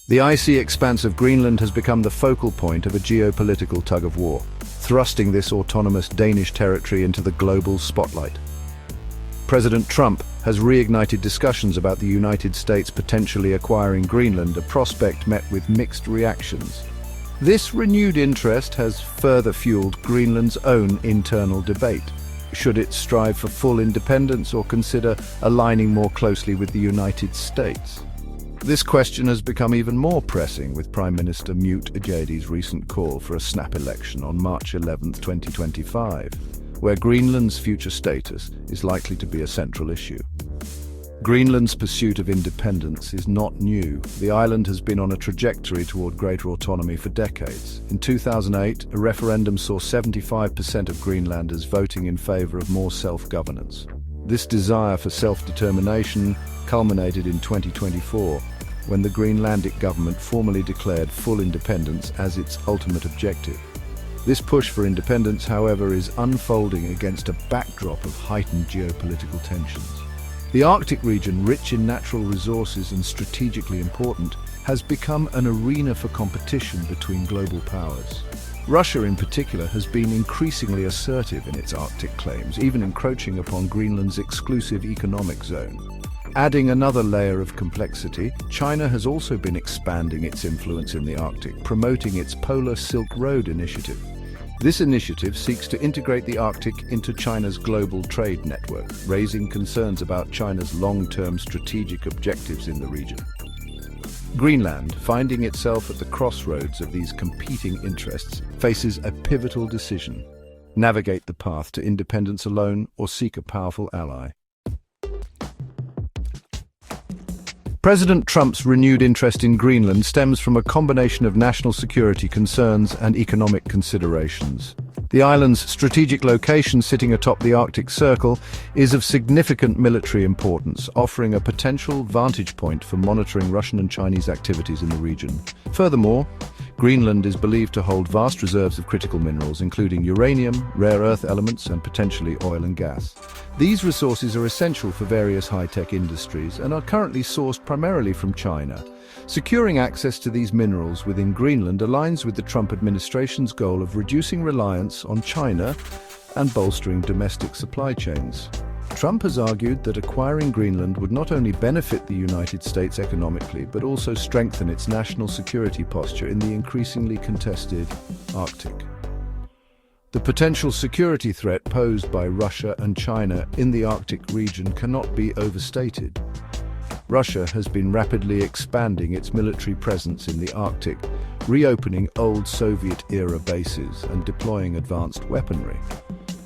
The icy expanse of Greenland has become the focal point of a geopolitical tug-of-war, thrusting this autonomous Danish territory into the global spotlight. President Trump has reignited discussions about the United States potentially acquiring Greenland, a prospect met with mixed reactions. This renewed interest has further fueled Greenland's own internal debate. Should it strive for full independence or consider aligning more closely with the United States? This question has become even more pressing with Prime Minister Mute Ejedi's recent call for a snap election on March 11, 2025, where Greenland's future status is likely to be a central issue. Greenland's pursuit of independence is not new. The island has been on a trajectory toward greater autonomy for decades. In 2008, a referendum saw 75% of Greenlanders voting in favor of more self-governance. This desire for self-determination culminated in 2024, when the Greenlandic government formally declared full independence as its ultimate objective. This push for independence, however, is unfolding against a backdrop of heightened geopolitical tensions. The Arctic region, rich in natural resources and strategically important, has become an arena for competition between global powers. Russia, in particular, has been increasingly assertive in its Arctic claims, even encroaching upon Greenland's exclusive economic zone. Adding another layer of complexity, China has also been expanding its influence in the Arctic, promoting its Polar Silk Road initiative. This initiative seeks to integrate the Arctic into China's global trade network, raising concerns about China's long-term strategic objectives in the region. Greenland, finding itself at the crossroads of these competing interests, faces a pivotal decision: navigate the path to independence alone or seek a powerful ally. President Trump's renewed interest in Greenland stems from a combination of national security concerns and economic considerations. The island's strategic location, sitting atop the Arctic Circle, is of significant military importance, offering a potential vantage point for monitoring Russian and Chinese activities in the region. Furthermore, Greenland is believed to hold vast reserves of critical minerals, including uranium, rare earth elements, and potentially oil and gas. These resources are essential for various high-tech industries and are currently sourced primarily from China. Securing access to these minerals within Greenland aligns with the Trump administration's goal of reducing reliance on China and bolstering domestic supply chains. Trump has argued that acquiring Greenland would not only benefit the United States economically, but also strengthen its national security posture in the increasingly contested Arctic. The potential security threat posed by Russia and China in the Arctic region cannot be overstated. Russia has been rapidly expanding its military presence in the Arctic, reopening old Soviet-era bases and deploying advanced weaponry.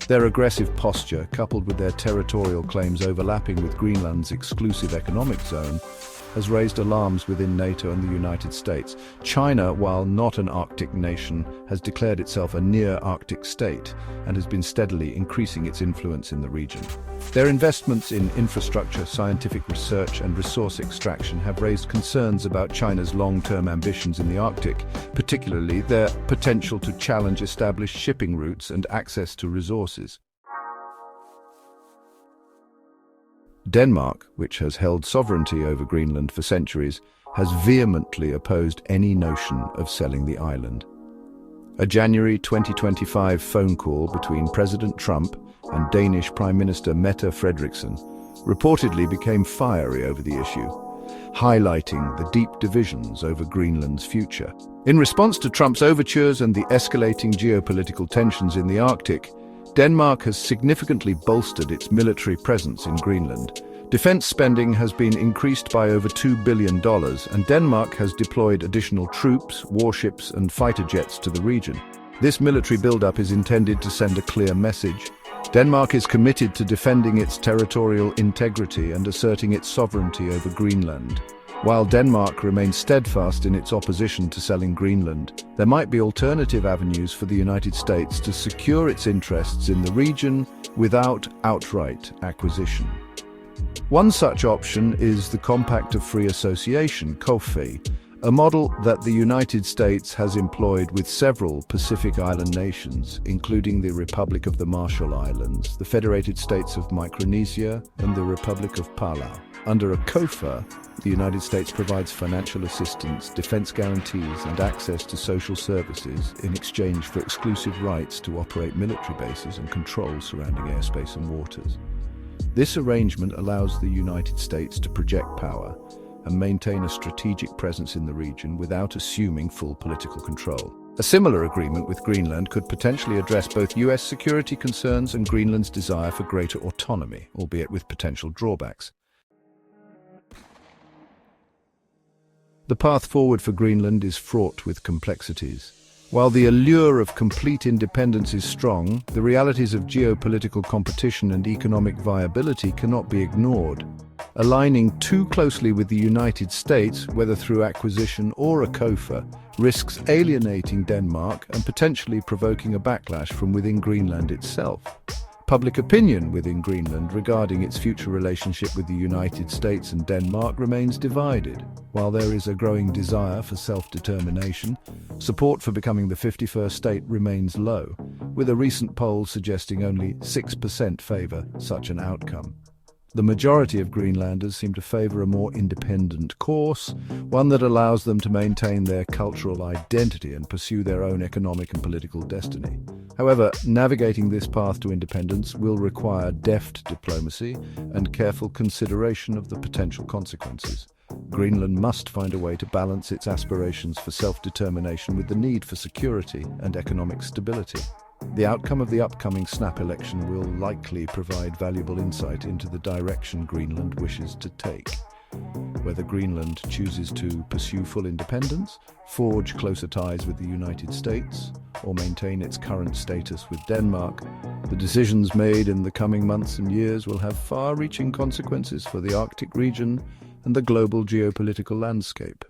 Their aggressive posture, coupled with their territorial claims overlapping with Greenland's exclusive economic zone, has raised alarms within NATO and the United States. China, while not an Arctic nation, has declared itself a near-Arctic state and has been steadily increasing its influence in the region. Their investments in infrastructure, scientific research, and resource extraction have raised concerns about China's long-term ambitions in the Arctic, particularly their potential to challenge established shipping routes and access to resources. Denmark, which has held sovereignty over Greenland for centuries, has vehemently opposed any notion of selling the island. A January 2025 phone call between President Trump and Danish Prime Minister Mette Frederiksen reportedly became fiery over the issue, highlighting the deep divisions over Greenland's future. In response to Trump's overtures and the escalating geopolitical tensions in the Arctic, Denmark has significantly bolstered its military presence in Greenland. Defense spending has been increased by over $2 billion, and Denmark has deployed additional troops, warships, and fighter jets to the region. This military buildup is intended to send a clear message. Denmark is committed to defending its territorial integrity and asserting its sovereignty over Greenland. While Denmark remains steadfast in its opposition to selling Greenland, there might be alternative avenues for the United States to secure its interests in the region without outright acquisition. One such option is the Compact of Free Association, COFA, a model that the United States has employed with several Pacific Island nations, including the Republic of the Marshall Islands, the Federated States of Micronesia, and the Republic of Palau. Under a COFA, The United States provides financial assistance, defense guarantees, and access to social services in exchange for exclusive rights to operate military bases and control surrounding airspace and waters. This arrangement allows the United States to project power and maintain a strategic presence in the region without assuming full political control. A similar agreement with Greenland could potentially address both US security concerns and Greenland's desire for greater autonomy, albeit with potential drawbacks. The path forward for Greenland is fraught with complexities. While the allure of complete independence is strong, the realities of geopolitical competition and economic viability cannot be ignored. Aligning too closely with the United States, whether through acquisition or a COFA, risks alienating Denmark and potentially provoking a backlash from within Greenland itself. Public opinion within Greenland regarding its future relationship with the United States and Denmark remains divided. While there is a growing desire for self-determination, support for becoming the 51st state remains low, with a recent poll suggesting only 6% favor such an outcome. The majority of Greenlanders seem to favor a more independent course, one that allows them to maintain their cultural identity and pursue their own economic and political destiny. However, navigating this path to independence will require deft diplomacy and careful consideration of the potential consequences. Greenland must find a way to balance its aspirations for self-determination with the need for security and economic stability. The outcome of the upcoming snap election will likely provide valuable insight into the direction Greenland wishes to take. Whether Greenland chooses to pursue full independence, forge closer ties with the United States, or maintain its current status with Denmark, the decisions made in the coming months and years will have far-reaching consequences for the Arctic region and the global geopolitical landscape.